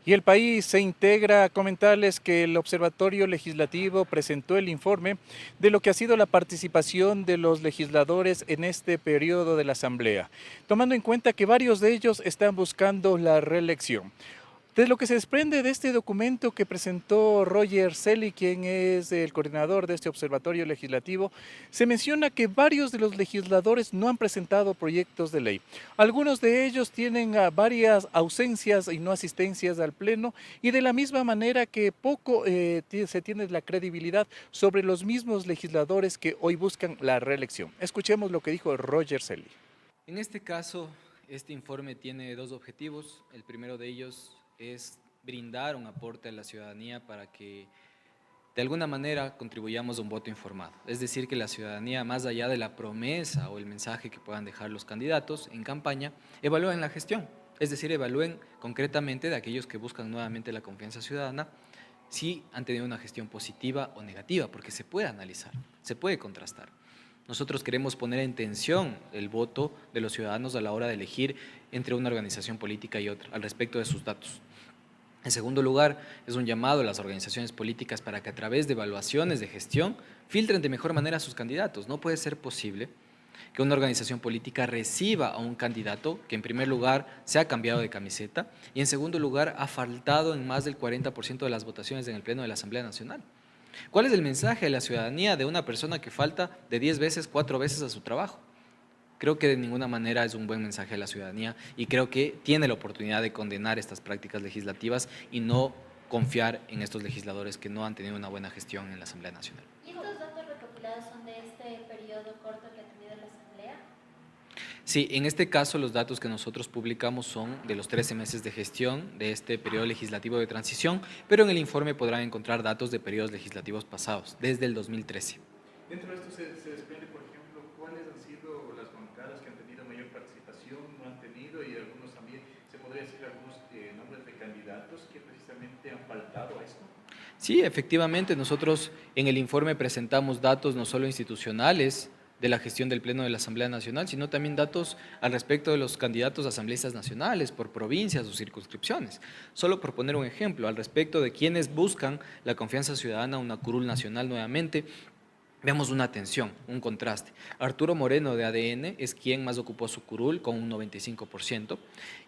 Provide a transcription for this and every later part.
Y el país se integra a comentarles que el Observatorio Legislativo presentó el informe de lo que ha sido la participación de los legisladores en este periodo de la Asamblea, tomando en cuenta que varios de ellos están buscando la reelección. De lo que se desprende de este documento que presentó Roger Selly, quien es el coordinador de este observatorio legislativo, se menciona que varios de los legisladores no han presentado proyectos de ley. Algunos de ellos tienen varias ausencias y no asistencias al Pleno, y de la misma manera que poco se tiene la credibilidad sobre los mismos legisladores que hoy buscan la reelección. Escuchemos lo que dijo Roger Selly. En este caso, este informe tiene dos objetivos. El primero de ellos es brindar un aporte a la ciudadanía para que de alguna manera contribuyamos a un voto informado. Es decir, que la ciudadanía, más allá de la promesa o el mensaje que puedan dejar los candidatos en campaña, evalúen la gestión. Es decir, evalúen concretamente de aquellos que buscan nuevamente la confianza ciudadana, si han tenido una gestión positiva o negativa, porque se puede analizar, se puede contrastar. Nosotros queremos poner en tensión el voto de los ciudadanos a la hora de elegir entre una organización política y otra, al respecto de sus datos. En segundo lugar, es un llamado a las organizaciones políticas para que a través de evaluaciones de gestión filtren de mejor manera a sus candidatos. No puede ser posible que una organización política reciba a un candidato que en primer lugar se ha cambiado de camiseta y en segundo lugar ha faltado en más del 40% de las votaciones en el Pleno de la Asamblea Nacional. ¿Cuál es el mensaje a la ciudadanía de una persona que falta de 10 veces, 4 veces a su trabajo? Creo que de ninguna manera es un buen mensaje a la ciudadanía y creo que tiene la oportunidad de condenar estas prácticas legislativas y no confiar en estos legisladores que no han tenido una buena gestión en la Asamblea Nacional. ¿Y estos datos recopilados son de este periodo corto que ha tenido la Asamblea? Sí, en este caso los datos que nosotros publicamos son de los 13 meses de gestión de este periodo legislativo de transición, pero en el informe podrán encontrar datos de periodos legislativos pasados, desde el 2013. Dentro de esto se desprende, por ejemplo, cuáles han sido las bancadas que han tenido mayor participación, no han tenido, y algunos también, se podría decir algunos nombres de candidatos que precisamente han faltado a esto. Sí, efectivamente, nosotros en el informe presentamos datos no solo institucionales de la gestión del Pleno de la Asamblea Nacional, sino también datos al respecto de los candidatos a asambleístas nacionales por provincias o circunscripciones. Solo por poner un ejemplo, al respecto de quienes buscan la confianza ciudadana, una curul nacional nuevamente, vemos una tensión, un contraste. Arturo Moreno de ADN es quien más ocupó su curul con un 95%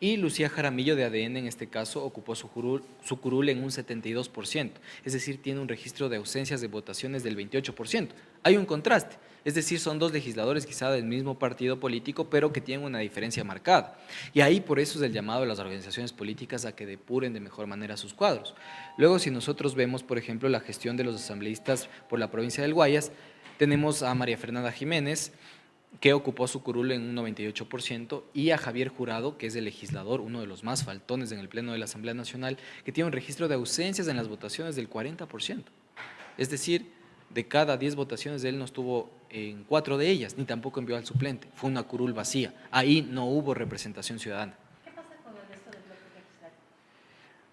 y Lucía Jaramillo de ADN en este caso ocupó su curul en un 72%, es decir, tiene un registro de ausencias de votaciones del 28%. Hay un contraste, es decir, son dos legisladores quizá del mismo partido político, pero que tienen una diferencia marcada. Y ahí por eso es el llamado de las organizaciones políticas a que depuren de mejor manera sus cuadros. Luego, si nosotros vemos, por ejemplo, la gestión de los asambleístas por la provincia del Guayas, tenemos a María Fernanda Jiménez, que ocupó su curul en un 98%, y a Javier Jurado, que es el legislador, uno de los más faltones en el Pleno de la Asamblea Nacional, que tiene un registro de ausencias en las votaciones del 40%. Es decir, de cada 10 votaciones él no estuvo en 4 de ellas, ni tampoco envió al suplente, fue una curul vacía, ahí no hubo representación ciudadana. ¿Qué pasa con el resto del bloque legislativo?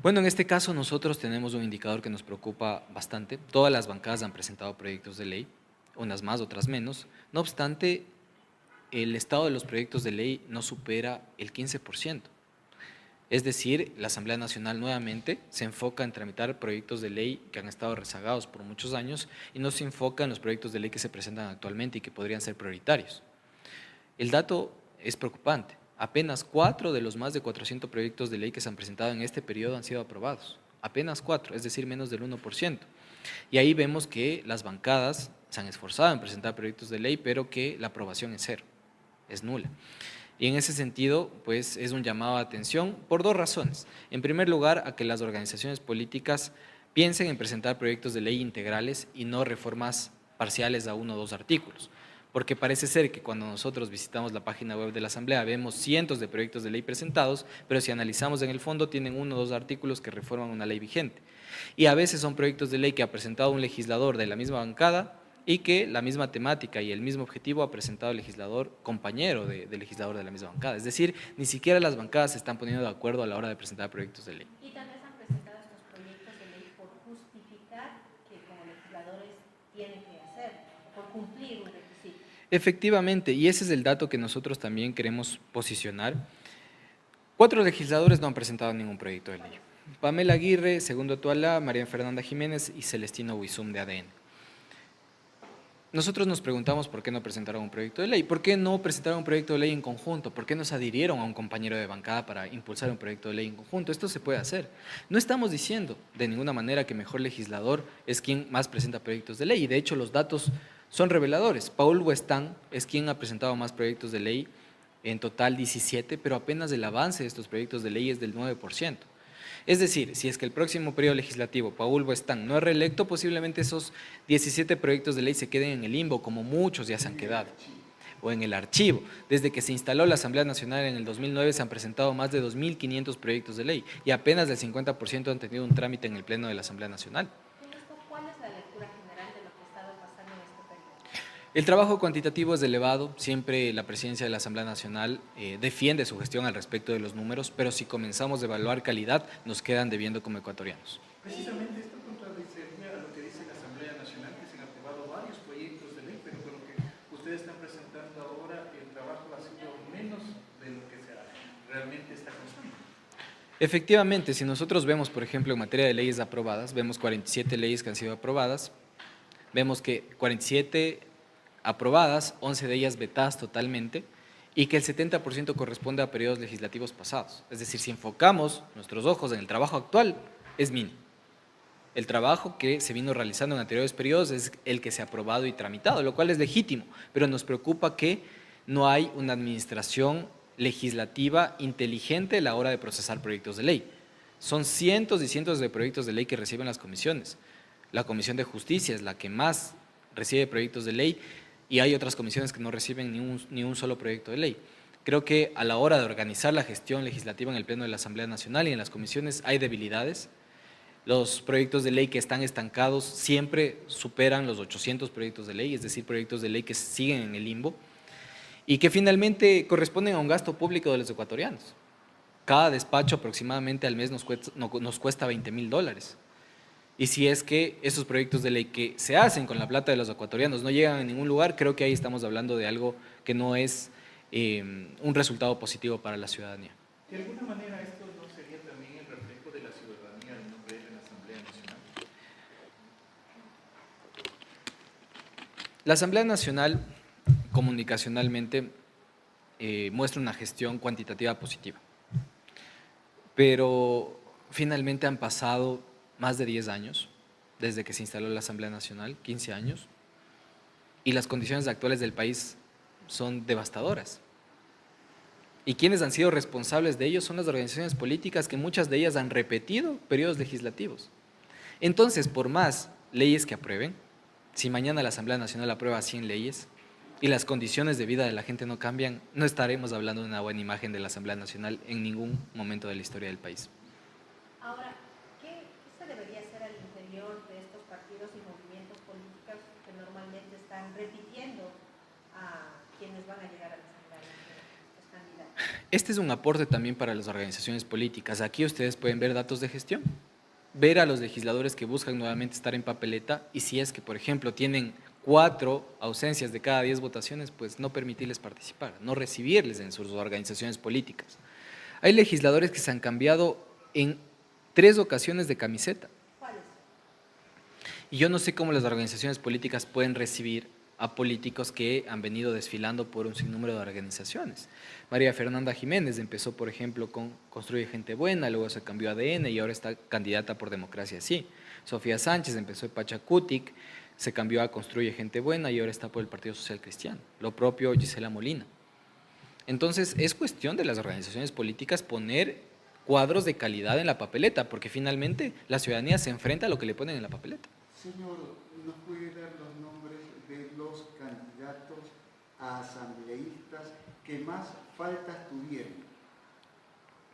Bueno, en este caso nosotros tenemos un indicador que nos preocupa bastante. Todas las bancadas han presentado proyectos de ley, unas más, otras menos. No obstante, el estado de los proyectos de ley no supera el 15%. Es decir, la Asamblea Nacional nuevamente se enfoca en tramitar proyectos de ley que han estado rezagados por muchos años y no se enfoca en los proyectos de ley que se presentan actualmente y que podrían ser prioritarios. El dato es preocupante. Apenas 4 de los más de 400 proyectos de ley que se han presentado en este periodo han sido aprobados. Apenas 4, es decir, menos del 1%. Y ahí vemos que las bancadas se han esforzado en presentar proyectos de ley, pero que la aprobación es cero, es nula. Y en ese sentido, pues es un llamado a atención por dos razones. En primer lugar, a que las organizaciones políticas piensen en presentar proyectos de ley integrales y no reformas parciales a 1 o 2 artículos. Porque parece ser que cuando nosotros visitamos la página web de la Asamblea vemos cientos de proyectos de ley presentados, pero si analizamos en el fondo tienen 1 o 2 artículos que reforman una ley vigente. Y a veces son proyectos de ley que ha presentado un legislador de la misma bancada y que la misma temática y el mismo objetivo ha presentado el legislador compañero del legislador de la misma bancada. Es decir, ni siquiera las bancadas se están poniendo de acuerdo a la hora de presentar proyectos de ley. Y tal vez han presentado estos proyectos de ley por justificar que como legisladores tienen que hacer, por cumplir un requisito. Efectivamente, y ese es el dato que nosotros también queremos posicionar. 4 legisladores no han presentado ningún proyecto de ley. Pamela Aguirre, Segundo Tuala, María Fernanda Jiménez y Celestino Huizum de ADN. Nosotros nos preguntamos por qué no presentaron un proyecto de ley, por qué no presentaron un proyecto de ley en conjunto, por qué no se adhirieron a un compañero de bancada para impulsar un proyecto de ley en conjunto. Esto se puede hacer. No estamos diciendo de ninguna manera que mejor legislador es quien más presenta proyectos de ley, y de hecho los datos son reveladores. Paul Huestán es quien ha presentado más proyectos de ley, en total 17, pero apenas el avance de estos proyectos de ley es del 9%. Es decir, si es que el próximo periodo legislativo Paul Huestán no es reelecto, posiblemente esos 17 proyectos de ley se queden en el limbo, como muchos ya se han quedado, o en el archivo. Desde que se instaló la Asamblea Nacional en el 2009 se han presentado más de 2.500 proyectos de ley y apenas el 50% han tenido un trámite en el Pleno de la Asamblea Nacional. ¿Cuál es la lectura general de lo que ha estado pasando en este periodo? El trabajo cuantitativo es elevado, siempre la presidencia de la Asamblea Nacional defiende su gestión al respecto de los números, pero si comenzamos a evaluar calidad, nos quedan debiendo como ecuatorianos. Precisamente esto contradice a lo que dice la Asamblea Nacional, que se han aprobado varios proyectos de ley, pero con lo que ustedes están presentando ahora, el trabajo ha sido menos de lo que realmente está costando. Efectivamente, si nosotros vemos, por ejemplo, en materia de leyes aprobadas, vemos 47 leyes que han sido aprobadas, vemos que 47 aprobadas, 11 de ellas vetadas totalmente, y que el 70% corresponde a periodos legislativos pasados. Es decir, si enfocamos nuestros ojos en el trabajo actual, es mínimo. El trabajo que se vino realizando en anteriores periodos es el que se ha aprobado y tramitado, lo cual es legítimo, pero nos preocupa que no hay una administración legislativa inteligente a la hora de procesar proyectos de ley. Son cientos y cientos de proyectos de ley que reciben las comisiones. La Comisión de Justicia es la que más recibe proyectos de ley, y hay otras comisiones que no reciben ni un solo proyecto de ley. Creo que a la hora de organizar la gestión legislativa en el Pleno de la Asamblea Nacional y en las comisiones hay debilidades. Los proyectos de ley que están estancados siempre superan los 800 proyectos de ley, es decir, proyectos de ley que siguen en el limbo y que finalmente corresponden a un gasto público de los ecuatorianos. Cada despacho aproximadamente al mes nos cuesta $20.000. Y si es que esos proyectos de ley que se hacen con la plata de los ecuatorianos no llegan a ningún lugar, creo que ahí estamos hablando de algo que no es un resultado positivo para la ciudadanía. ¿De alguna manera esto no sería también el reflejo de la ciudadanía al no creer en la Asamblea Nacional? La Asamblea Nacional, comunicacionalmente, muestra una gestión cuantitativa positiva, pero finalmente han pasado más de 10 años, desde que se instaló la Asamblea Nacional, 15 años, y las condiciones actuales del país son devastadoras. Y quienes han sido responsables de ello son las organizaciones políticas, que muchas de ellas han repetido periodos legislativos. Entonces, por más leyes que aprueben, si mañana la Asamblea Nacional aprueba 100 leyes y las condiciones de vida de la gente no cambian, no estaremos hablando de una buena imagen de la Asamblea Nacional en ningún momento de la historia del país. Ahora, ¿qué se debería hacer al interior de estos partidos y movimientos políticos que normalmente están repitiendo a quienes van a llegar a la Asamblea Nacional, los candidatos? Este es un aporte también para las organizaciones políticas. Aquí ustedes pueden ver datos de gestión, ver a los legisladores que buscan nuevamente estar en papeleta, y si es que, por ejemplo, tienen 4 ausencias de cada 10 votaciones, pues no permitirles participar, no recibirles en sus organizaciones políticas. Hay legisladores que se han cambiado en 3 ocasiones de camiseta. ¿Cuáles? Y yo no sé cómo las organizaciones políticas pueden recibir a políticos que han venido desfilando por un sinnúmero de organizaciones. María Fernanda Jiménez empezó, por ejemplo, con Construye Gente Buena, luego se cambió a ADN y ahora está candidata por Democracia Sí. Sofía Sánchez empezó en Pachacutic, se cambió a Construye Gente Buena y ahora está por el Partido Social Cristiano. Lo propio Gisela Molina. Entonces, es cuestión de las organizaciones políticas poner cuadros de calidad en la papeleta, porque finalmente la ciudadanía se enfrenta a lo que le ponen en la papeleta. Señor, ¿nos puede dar los nombres de los candidatos a asambleístas que más faltas tuvieron?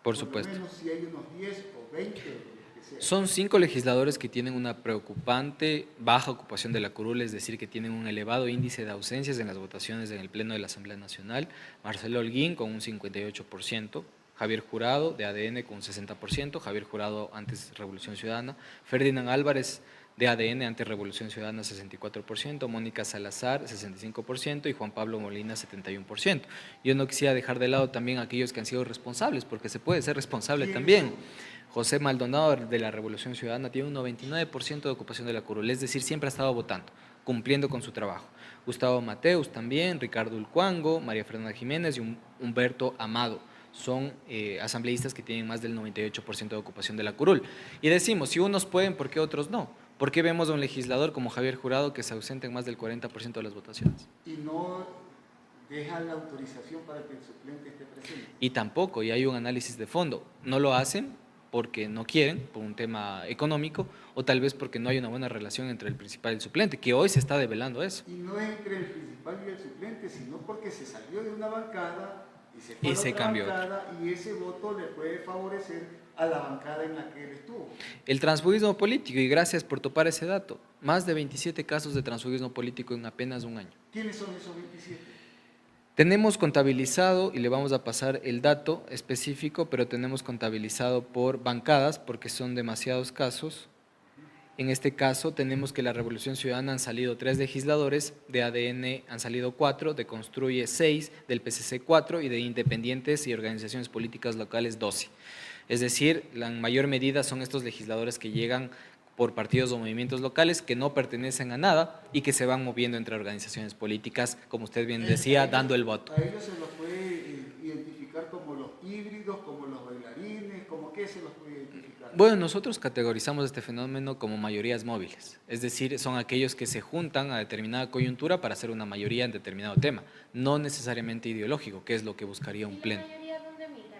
Por supuesto. Por lo menos si hay unos 10 o 20, que sea. Son 5 legisladores que tienen una preocupante baja ocupación de la curul, es decir, que tienen un elevado índice de ausencias en las votaciones en el Pleno de la Asamblea Nacional. Marcelo Holguín con un 58%, Javier Jurado de ADN con un 60%, Javier Jurado antes Revolución Ciudadana, Ferdinand Álvarez de ADN ante Revolución Ciudadana 64%, Mónica Salazar 65% y Juan Pablo Molina 71%. Yo no quisiera dejar de lado también a aquellos que han sido responsables, porque se puede ser responsable también. José Maldonado de la Revolución Ciudadana tiene un 99% de ocupación de la curul, es decir, siempre ha estado votando, cumpliendo con su trabajo. Gustavo Mateus también, Ricardo Ulcuango, María Fernanda Jiménez y Humberto Amado son asambleístas que tienen más del 98% de ocupación de la curul. Y decimos, si unos pueden, ¿por qué otros no? ¿Por qué vemos a un legislador como Javier Jurado que se ausenta en más del 40% de las votaciones? Y no deja la autorización para que el suplente esté presente. Y tampoco, y hay un análisis de fondo, no lo hacen porque no quieren, por un tema económico, o tal vez porque no hay una buena relación entre el principal y el suplente, que hoy se está develando eso. Y no entre el principal y el suplente, sino porque se salió de una bancada y se cambió bancada, y ese voto le puede favorecer a la bancada en la que él estuvo. El transfugismo político, y gracias por topar ese dato, más de 27 casos de transfugismo político en apenas un año. ¿Quiénes son esos 27? Tenemos contabilizado, y le vamos a pasar el dato específico, pero tenemos contabilizado por bancadas, porque son demasiados casos. En este caso tenemos que la Revolución Ciudadana han salido 3 legisladores, de ADN han salido 4, de Construye 6, del PCC 4 y de Independientes y Organizaciones Políticas Locales 12. Es decir, la mayor medida son estos legisladores que llegan por partidos o movimientos locales que no pertenecen a nada y que se van moviendo entre organizaciones políticas, como usted bien decía, dando el voto. A ellos se los puede identificar como los híbridos, como los bailarines, como qué se los puede identificar. Bueno, nosotros categorizamos este fenómeno como mayorías móviles, es decir, son aquellos que se juntan a determinada coyuntura para hacer una mayoría en determinado tema, no necesariamente ideológico, que es lo que buscaría un pleno. ¿Y la mayoría dónde milita?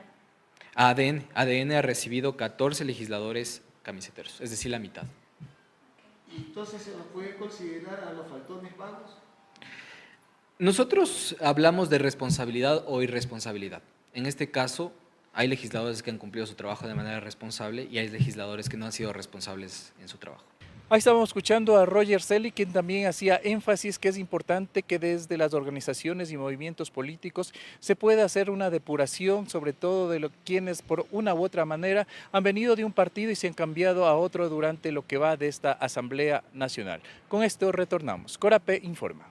ADN ha recibido 14 legisladores camiseteros, es decir, la mitad. ¿Y entonces se los puede considerar a los faltones vagos? Nosotros hablamos de responsabilidad o irresponsabilidad. En este caso, hay legisladores que han cumplido su trabajo de manera responsable y hay legisladores que no han sido responsables en su trabajo. Ahí estábamos escuchando a Roger Celi, quien también hacía énfasis que es importante que desde las organizaciones y movimientos políticos se pueda hacer una depuración, sobre todo de quienes por una u otra manera han venido de un partido y se han cambiado a otro durante lo que va de esta Asamblea Nacional. Con esto retornamos. Corape informa.